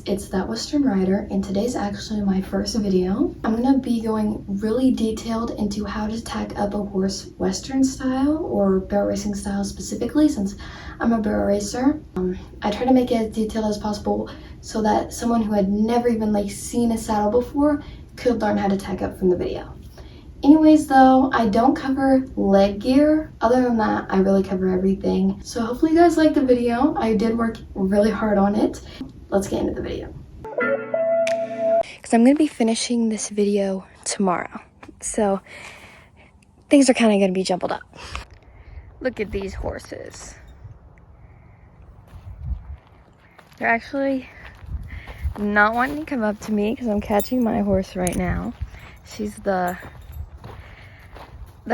it's That Western Rider, and today's actually my first video. I'm gonna be going really detailed into how to tack up a horse Western style, or barrel racing style specifically, since I'm a barrel racer. I try to make it as detailed as possible so that someone who had never even seen a saddle before could learn how to tack up from the video. Anyways though, I don't cover leg gear. Other than that, I really cover everything. So hopefully you guys like the video. I did work really hard on it. Let's get into the video. Because I'm going to be finishing this video tomorrow. So things are kind of going to be jumbled up. Look at these horses. They're actually not wanting to come up to me because I'm catching my horse right now. She's the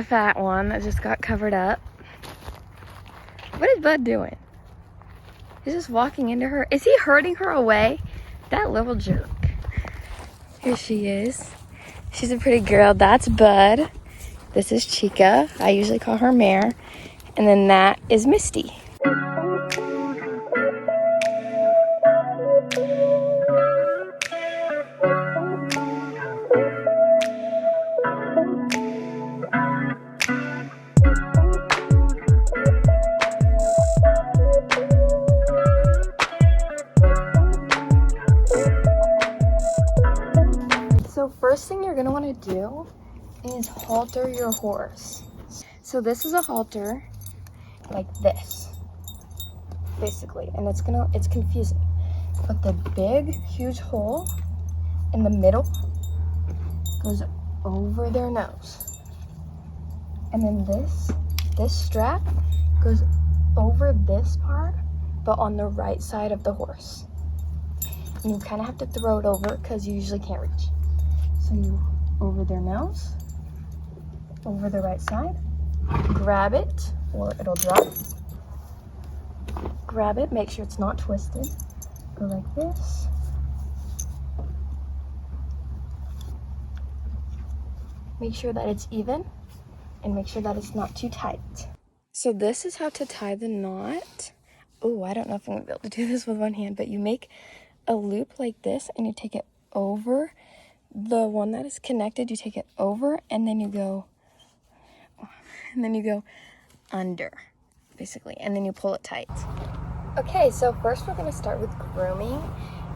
fat one that just got covered up. What is Bud doing? He's just walking into her. Is he herding her away? That little jerk. Here she is. She's a pretty girl. That's Bud. This is Chica. I usually call her Mare. And then that is Misty. So first thing you're gonna wanna do is halter your horse. So this is a halter like this, basically, and it's confusing. But the big, huge hole in the middle goes over their nose. And then this strap goes over this part, but on the right side of the horse. And you kind of have to throw it over because you usually can't reach. So you over their nose, over the right side, grab it or it'll drop. Grab it, make sure it's not twisted. Go like this. Make sure that it's even and make sure that it's not too tight. So this is how to tie the knot. Oh, I don't know if I'm gonna be able to do this with one hand, but you make a loop like this and you take it over the one that is connected. You take it over and then you go under, basically, and then you pull it tight. Okay, so first we're gonna start with grooming,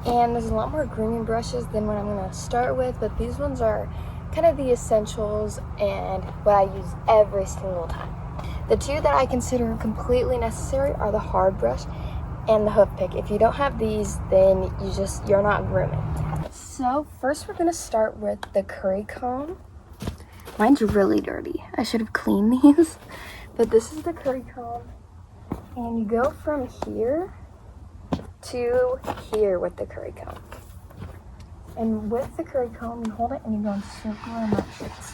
and there's a lot more grooming brushes than what I'm gonna start with, but these ones are kind of the essentials and what I use every single time. The two that I consider completely necessary are the hard brush and the hoof pick. If you don't have these, then you're not grooming. So first we're gonna start with the curry comb. Mine's really dirty. I should have cleaned these, but this is the curry comb. And you go from here to here with the curry comb. And with the curry comb, you hold it and you go in circular motions.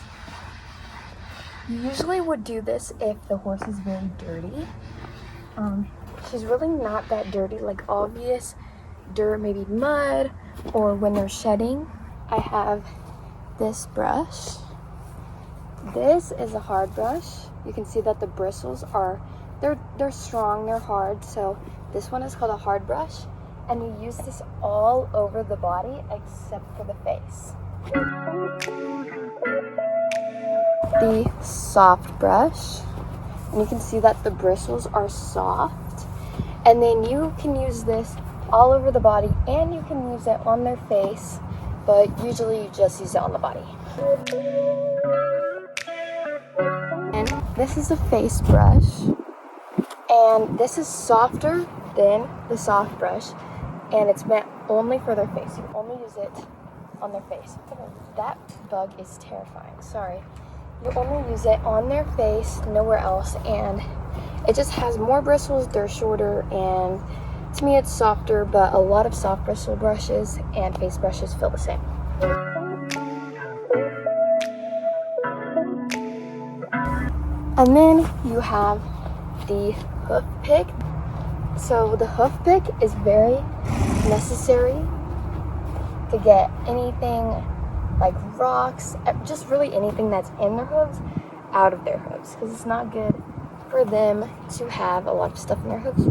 You usually would do this if the horse is very dirty. She's really not that dirty, like obvious dirt, maybe mud, or when they're shedding. I have this brush. This is a hard brush. You can see that the bristles they're strong, they're hard, so this one is called a hard brush, and you use this all over the body except for the face. The soft brush, and you can see that the bristles are soft, and then you can use this all over the body, and you can use it on their face, but usually you just use it on the body. And this is a face brush, and this is softer than the soft brush, and it's meant only for their face. You only use it on their face. That bug is terrifying, sorry. You only use it on their face, nowhere else, and it just has more bristles, they're shorter, and to me it's softer, but a lot of soft bristle brushes and face brushes feel the same. And then you have the hoof pick. So the hoof pick is very necessary to get anything like rocks, just really anything that's in their hooves out of their hooves, because it's not good for them to have a lot of stuff in their hooves.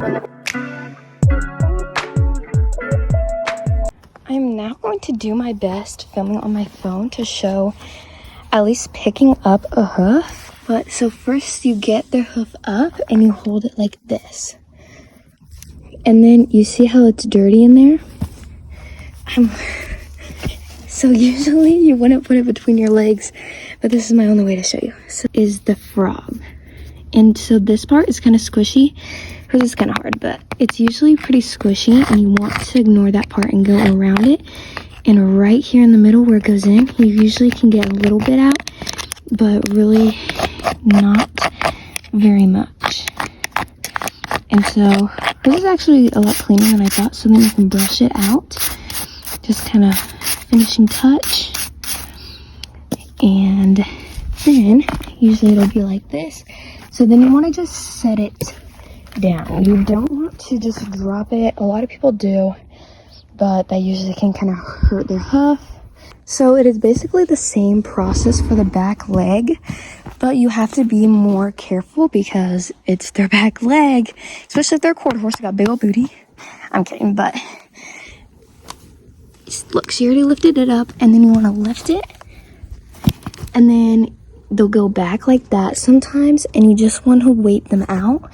I'm now going to do my best filming on my phone to show at least picking up a hoof. But so first you get their hoof up and you hold it like this. And then you see how it's dirty in there? So usually you wouldn't put it between your legs, but this is my only way to show you. So is the frog. And so this part is kind of squishy. Hers is kind of hard, but it's usually pretty squishy, and you want to ignore that part and go around it. And right here in the middle where it goes in, you usually can get a little bit out, but really not very much. And so this is actually a lot cleaner than I thought, so then you can brush it out. Just kind of finishing touch. And then usually it'll be like this. So then you want to just set it down. You don't want to just drop it. A lot of people do, but that usually can kind of hurt their hoof. So it is basically the same process for the back leg, but you have to be more careful because it's their back leg, especially if they're a quarter horse. They got big old booty. I'm kidding, but look, she already lifted it up, and then you want to lift it, and then they'll go back like that sometimes, and you just want to wait them out,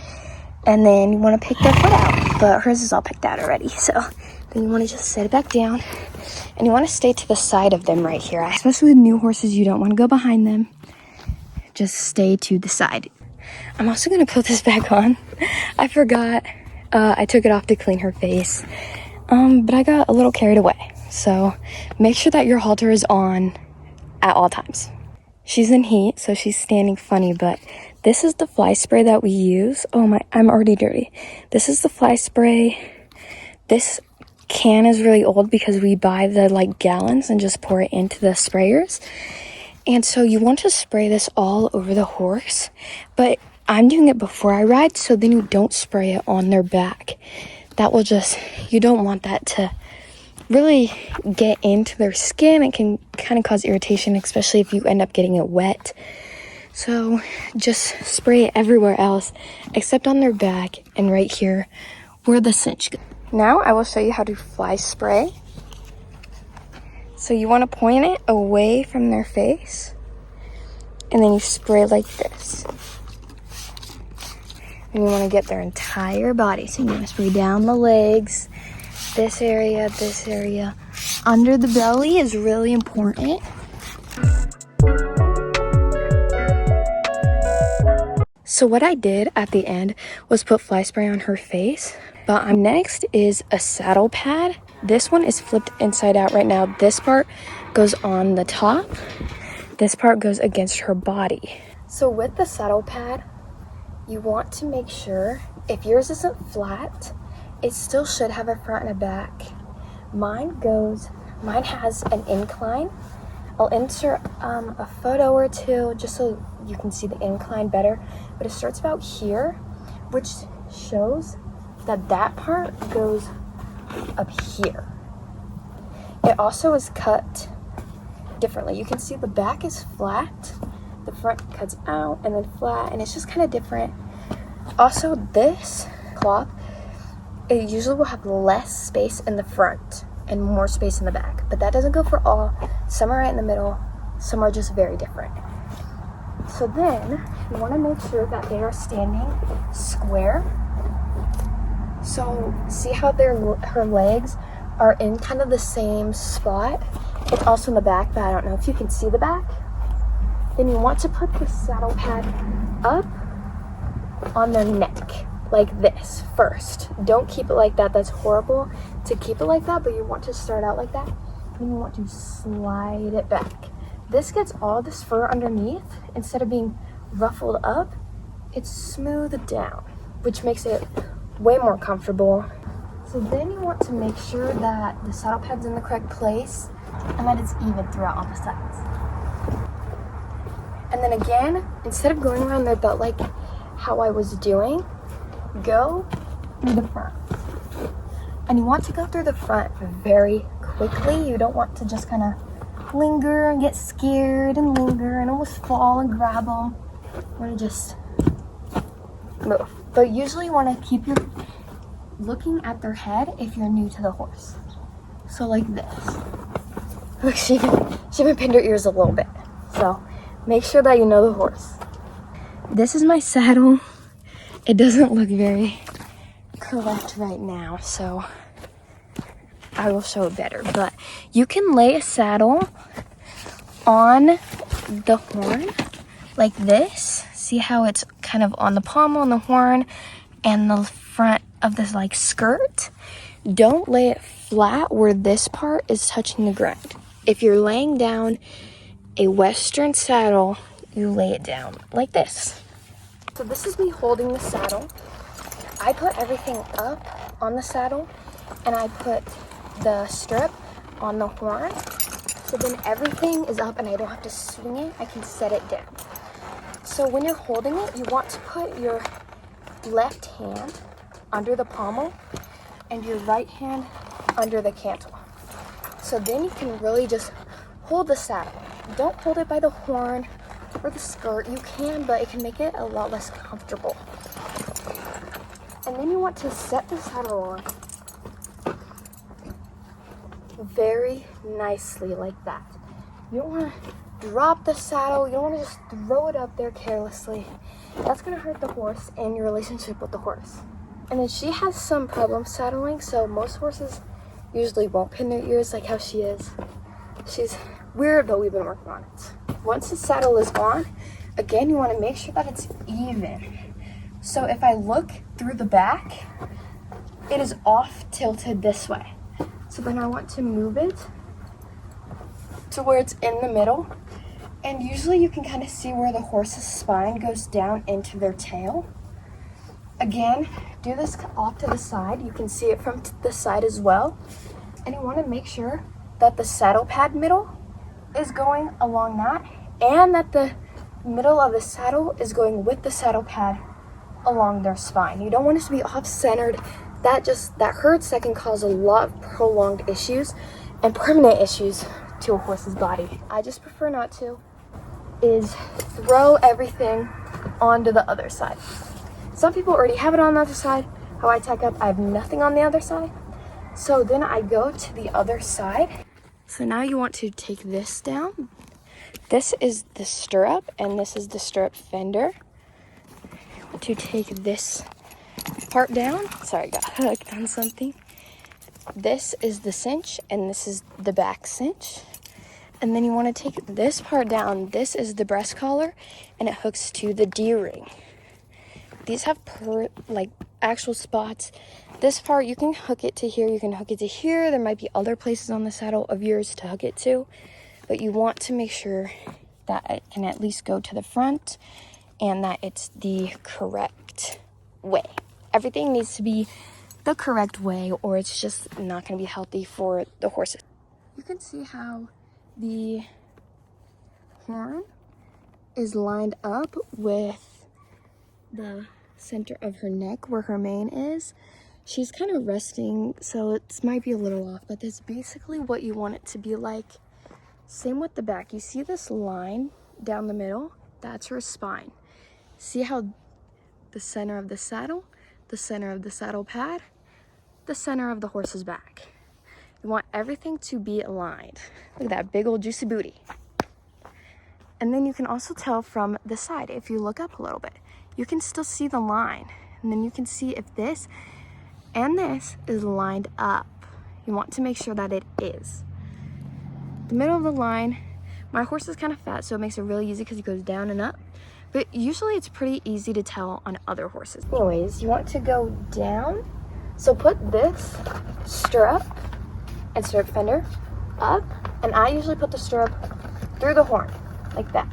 and then you want to pick their foot out, but hers is all picked out already. So then you want to just set it back down, and you want to stay to the side of them right here. Especially with new horses, you don't want to go behind them. Just stay to the side. I'm also going to put this back on. I forgot. I took it off to clean her face, but I got a little carried away. So make sure that your halter is on at all times. She's in heat, so she's standing funny, but this is the fly spray that we use. Oh my, I'm already dirty. This is the fly spray. This can is really old because we buy the like gallons and just pour it into the sprayers. And so you want to spray this all over the horse, but I'm doing it before I ride, so then you don't spray it on their back. That will just, you don't want that to really get into their skin. It can kind of cause irritation, especially if you end up getting it wet. So just spray it everywhere else except on their back and right here where the cinch goes. Now I will show you how to fly spray. So you want to point it away from their face, and then you spray like this. And you want to get their entire body. So you want to spray down the legs, this area, under the belly is really important. So what I did at the end was put fly spray on her face, but next is a saddle pad. This one is flipped inside out right now. This part goes on the top. This part goes against her body. So with the saddle pad, you want to make sure, if yours isn't flat, it still should have a front and a back. Mine has an incline. I'll insert a photo or two just so you can see the incline better, but it starts about here, which shows that that part goes up here. It also is cut differently. You can see the back is flat, the front cuts out and then flat, and it's just kind of different. Also, this cloth, it usually will have less space in the front and more space in the back, but that doesn't go for all. Some are right in the middle, some are just very different. So then you want to make sure that they are standing square. So see how her legs are in kind of the same spot. It's also in the back, but I don't know if you can see the back. Then you want to put the saddle pad up on their neck like this first. Don't keep it like that. That's horrible to keep it like that, but you want to start out like that. Then you want to slide it back. This gets all this fur underneath. Instead of being ruffled up, it's smoothed down, which makes it way more comfortable. So then you want to make sure that the saddle pad's in the correct place and that it's even throughout all the sides. And then again, instead of going around their belt like how I was doing, go through the front. And you want to go through the front very quickly. You don't want to just kind of linger and get scared and linger and almost fall and grab them. You want to just move. But usually you want to keep your looking at their head if you're new to the horse. So like this. Look, she even pinned her ears a little bit. So make sure that you know the horse. This is my saddle. It doesn't look very correct right now, so I will show it better. But you can lay a saddle on the horn like this. See how it's kind of on the pommel and the horn and the front of this like skirt? Don't lay it flat where this part is touching the ground. If you're laying down a Western saddle, you lay it down like this. So this is me holding the saddle. I put everything up on the saddle and I put the strip on the horn. So then everything is up and I don't have to swing it. I can set it down. So when you're holding it, you want to put your left hand under the pommel and your right hand under the cantle. So then you can really just hold the saddle. Don't hold it by the horn or the skirt. You can, but it can make it a lot less comfortable. And then you want to set the saddle on very nicely like that. You don't want to drop the saddle. You don't want to just throw it up there carelessly. That's going to hurt the horse and your relationship with the horse. And then she has some problems saddling, so most horses usually won't pin their ears like how she is. She's weird, but we've been working on it. Once the saddle is on, again, you want to make sure that it's even. So if I look through the back, it is off tilted this way. So then I want to move it to where it's in the middle. And usually you can kind of see where the horse's spine goes down into their tail. Again, do this off to the side. You can see it from the side as well. And you want to make sure that the saddle pad middle is going along that and that the middle of the saddle is going with the saddle pad along their spine. You don't want it to be off-centered. That hurts. That can cause a lot of prolonged issues and permanent issues to a horse's body. I just prefer not to, is throw everything onto the other side. Some people already have it on the other side. How I tack up, I have nothing on the other side. So then I go to the other side. So now you want to take this down. This is the stirrup and this is the stirrup fender. You want to take this part down. Sorry, I got hooked on something. This is the cinch and this is the back cinch. And then you want to take this part down. This is the breast collar and it hooks to the D-ring. These have actual spots. This part, you can hook it to here, you can hook it to here. There might be other places on the saddle of yours to hook it to, but you want to make sure that it can at least go to the front and that it's the correct way. Everything needs to be the correct way or it's just not going to be healthy for the horses. You can see how the horn is lined up with the center of her neck where her mane is. She's kind of resting, so it might be a little off, but that's basically what you want it to be like. Same with the back. You see this line down the middle? That's her spine. See how the center of the saddle, the center of the saddle pad, the center of the horse's back. You want everything to be aligned. Look at that big old juicy booty. And then you can also tell from the side, if you look up a little bit, you can still see the line. And then you can see if this and this is lined up. You want to make sure that it is. The middle of the line, my horse is kind of fat, so it makes it really easy because he goes down and up. But usually it's pretty easy to tell on other horses. Anyways, you want to go down. So put this stirrup and stirrup fender up. And I usually put the stirrup through the horn, like that.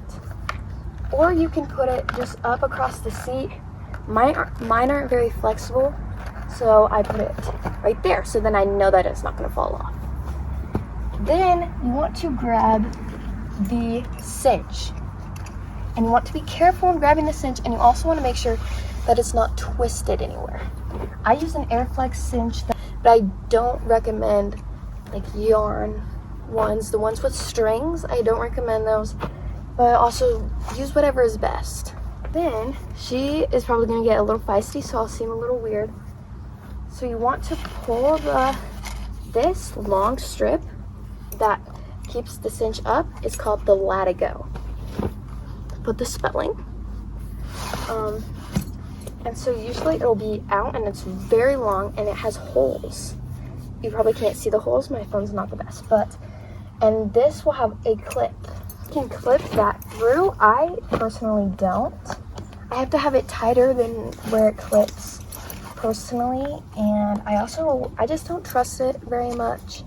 Or you can put it just up across the seat. Mine aren't very flexible, so I put it right there. So then I know that it's not gonna fall off. Then you want to grab the cinch. And you want to be careful when grabbing the cinch, and you also want to make sure that it's not twisted anywhere. I use an Airflex cinch, but I don't recommend like yarn ones. The ones with strings, I don't recommend those. But also use whatever is best. Then she is probably gonna get a little feisty, so I'll seem a little weird. So you want to pull the this long strip that keeps the cinch up is called the latigo. Put the spelling. And so usually it'll be out and it's very long and it has holes. You probably can't see the holes, my phone's not the best, and this will have a clip. You can clip that through. I personally don't. I have to have it tighter than where it clips personally, and I just don't trust it very much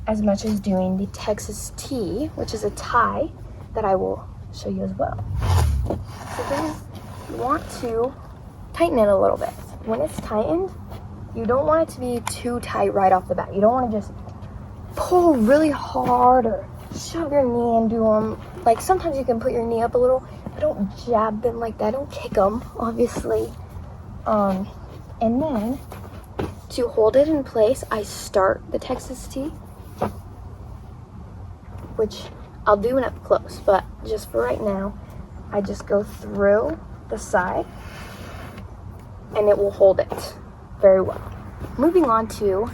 as doing the Texas T, which is a tie that I will show you as well. So then you want to tighten it a little bit. When it's tightened, you don't want it to be too tight right off the bat. You don't want to just pull really hard or shove your knee into them. Like sometimes you can put your knee up a little, but don't jab them like that. Don't kick them, obviously. And then to hold it in place, I start the Texas T, which I'll do it up close, but just for right now, I just go through the side and it will hold it very well. Moving on to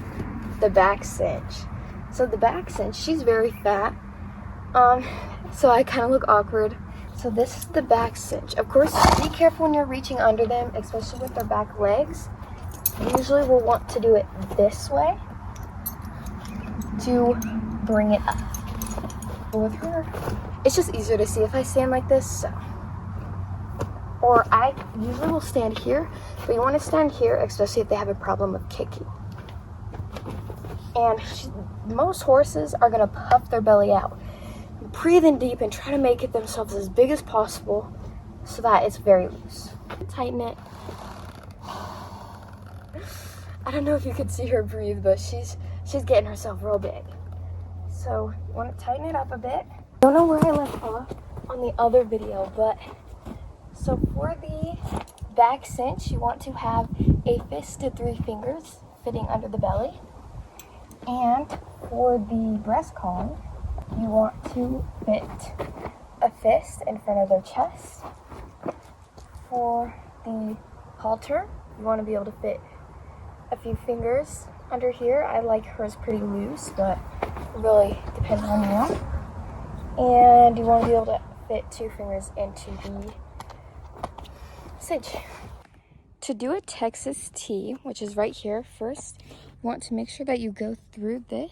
the back cinch. So the back cinch, she's very fat, so I kind of look awkward. So this is the back cinch. Of course, be careful when you're reaching under them, especially with their back legs. Usually we'll want to do it this way to bring it up. But with her, it's just easier to see if I stand like this, so. Or I usually will stand here, but you want to stand here, especially if they have a problem with kicking. And most horses are going to puff their belly out. Breathe in deep and try to make it themselves as big as possible so that it's very loose. Tighten it. I don't know if you could see her breathe, but she's getting herself real big. So you want to tighten it up a bit. Don't know where I left off on the other video, but so for the back cinch, you want to have a fist to 3 fingers fitting under the belly. And for the breast collar, you want to fit a fist in front of their chest. For the halter, you want to be able to fit a few fingers under here. I like hers pretty loose, but it really depends on you. And you want to be able to fit 2 fingers into the cinch. To do a Texas T, which is right here, first you want to make sure that you go through the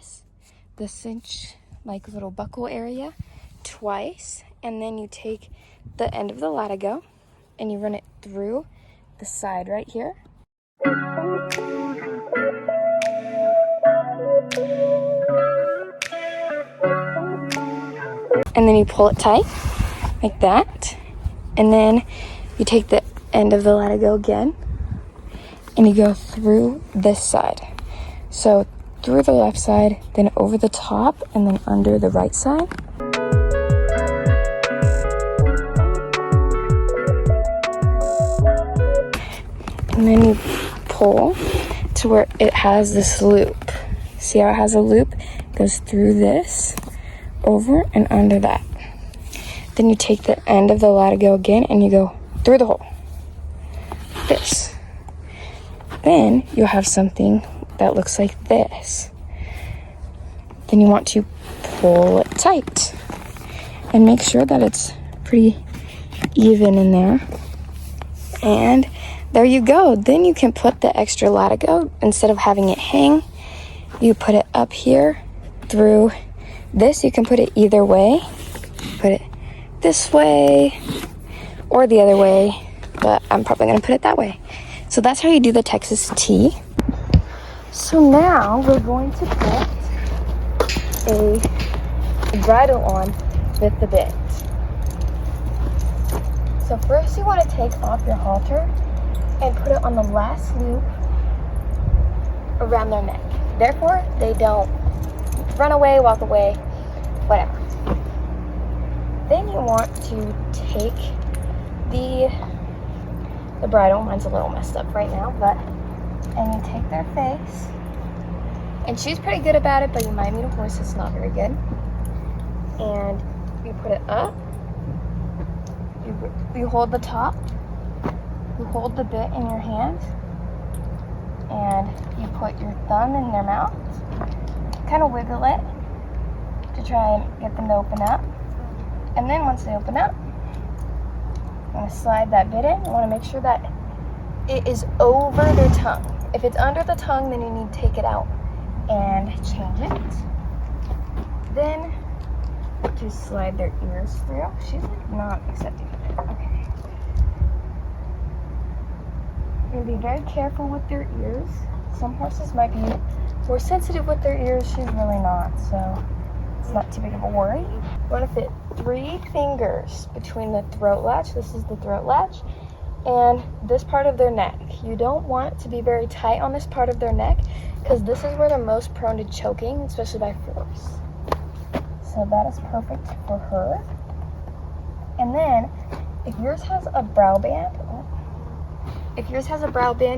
cinch, like little buckle area, twice, and then you take the end of the latigo and you run it through the side right here. And then you pull it tight, like that. And then you take the end of the latigo again, and you go through this side. So through the left side, then over the top, and then under the right side. And then you pull to where it has this loop. See how it has a loop? It goes through this, over and under that. Then you take the end of the latigo again and you go through the hole. This. Then you'll have something that looks like this. Then you want to pull it tight and make sure that it's pretty even in there. And there you go. Then you can put the extra latigo, instead of having it hang, you put it up here through this. You can put it either way. Put it this way or the other way, but I'm probably going to put it that way. So that's how you do the Texas T. So now we're going to put a bridle on with the bit. So first you want to take off your halter and put it on the last loop around their neck. Therefore, they don't run away, walk away, whatever. Then you want to take the bridle. Mine's a little messed up right now, and you take their face. And she's pretty good about it, but you might meet a horse that's not very good. And you put it up. You hold the top. You hold the bit in your hand. And you put your thumb in their mouth. kind of wiggle it to try and get them to open up. And then once they open up, I'm going to slide that bit in. You want to make sure that it is over their tongue. If it's under the tongue, then you need to take it out and change it. Then just slide their ears through. She's like not accepting of it. Okay. You're going to be very careful with their ears. Some horses might be more sensitive with their ears. She's really not, so it's not too big of a worry. You want to fit 3 fingers between the throat latch. This is the throat latch. And this part of their neck. You don't want it to be very tight on this part of their neck because this is where they're most prone to choking, especially by force. So that is perfect for her. And then if yours has a brow band,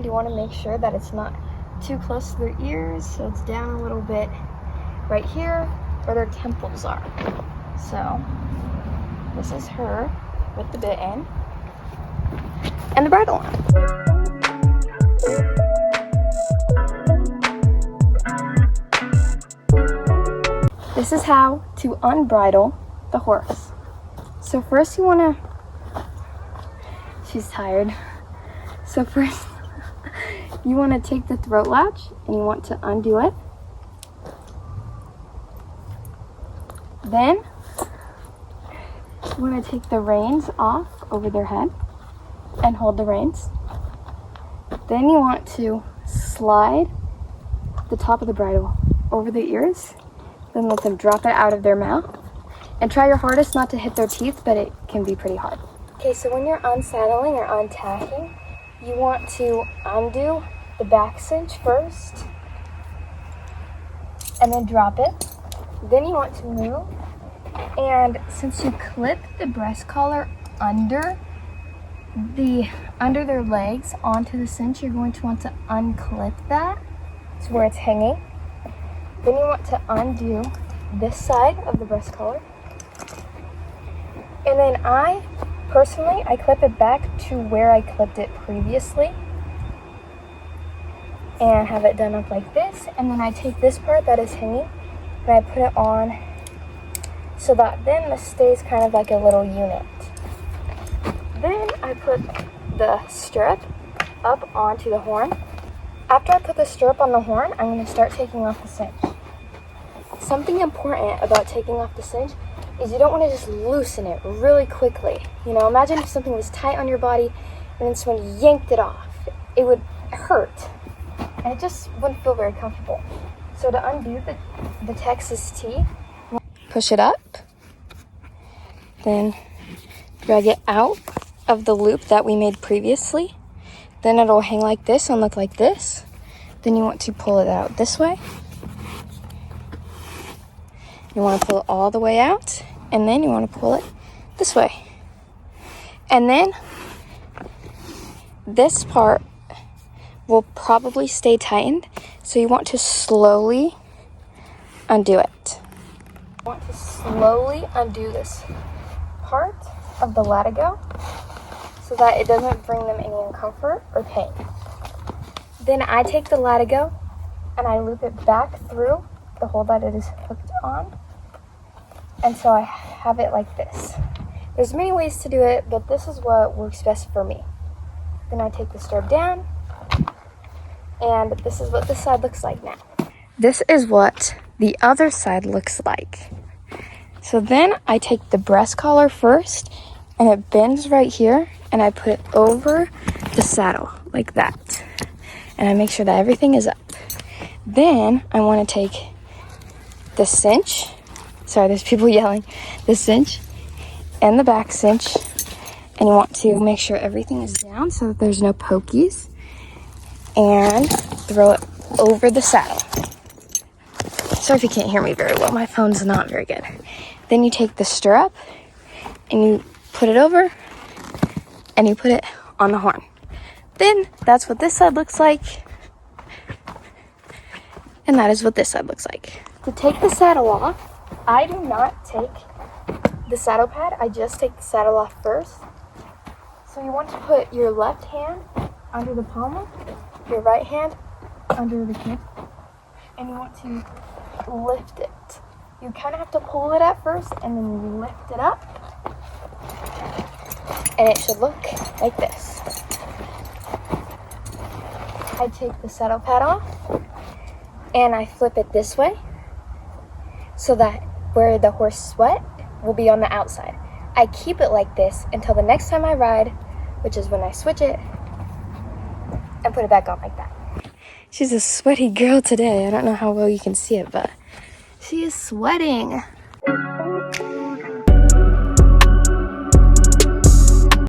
you want to make sure that it's not too close to their ears, so it's down a little bit right here where their temples are. So this is her with the bit in and the bridle on. This is how to unbridle the horse. So first you want to, she's tired. So first you want to take the throat latch and you want to undo it. Then you want to take the reins off over their head and hold the reins. Then you want to slide the top of the bridle over the ears. Then let them drop it out of their mouth. And try your hardest not to hit their teeth, but it can be pretty hard. Okay, so when you're unsaddling or untacking, you want to undo the back cinch first and then drop it. Then you want to move, and since you clip the breast collar under their legs onto the cinch, you're going to want to unclip that to where it's hanging. Then you want to undo this side of the breast collar. And then I clip it back to where I clipped it previously and have it done up like this. And then I take this part that is hanging and I put it on so that then this stays kind of like a little unit. Then I put the stirrup up onto the horn. After I put the stirrup on the horn, I'm going to start taking off the cinch. Something important about taking off the cinch is you don't want to just loosen it really quickly. You know, imagine if something was tight on your body and then someone yanked it off. It would hurt and it just wouldn't feel very comfortable. So to undo the Texas T, push it up, then drag it out of the loop that we made previously. Then it'll hang like this and look like this. Then you want to pull it out this way. You want to pull it all the way out, and then you want to pull it this way. And then this part will probably stay tightened, so you want to slowly undo it. You want to slowly undo this part of the latigo so that it doesn't bring them any discomfort or pain. Then I take the latigo and I loop it back through the hole that it is hooked on. And so I have it like this. There's many ways to do it, but this is what works best for me. Then I take the stirrup down, and this is what this side looks like now. This is what the other side looks like. So then I take the breast collar first, and it bends right here, and I put it over the saddle like that. And I make sure that everything is up. Then I want to take the cinch. Sorry, there's people yelling. The cinch and the back cinch. And you want to make sure everything is down so that there's no pokies. And throw it over the saddle. Sorry if you can't hear me very well. My phone's not very good. Then you take the stirrup and you put it over and you put it on the horn. Then that's what this side looks like. And that is what this side looks like. To take the saddle off, I do not take the saddle pad. I just take the saddle off first. So you want to put your left hand under the pommel, your right hand under the hip, and you want to lift it. You kind of have to pull it at first and then you lift it up. And it should look like this. I take the saddle pad off and I flip it this way so that where the horse sweat will be on the outside. I keep it like this until the next time I ride, which is when I switch it and put it back on like that. She's a sweaty girl today. I don't know how well you can see it, but she is sweating.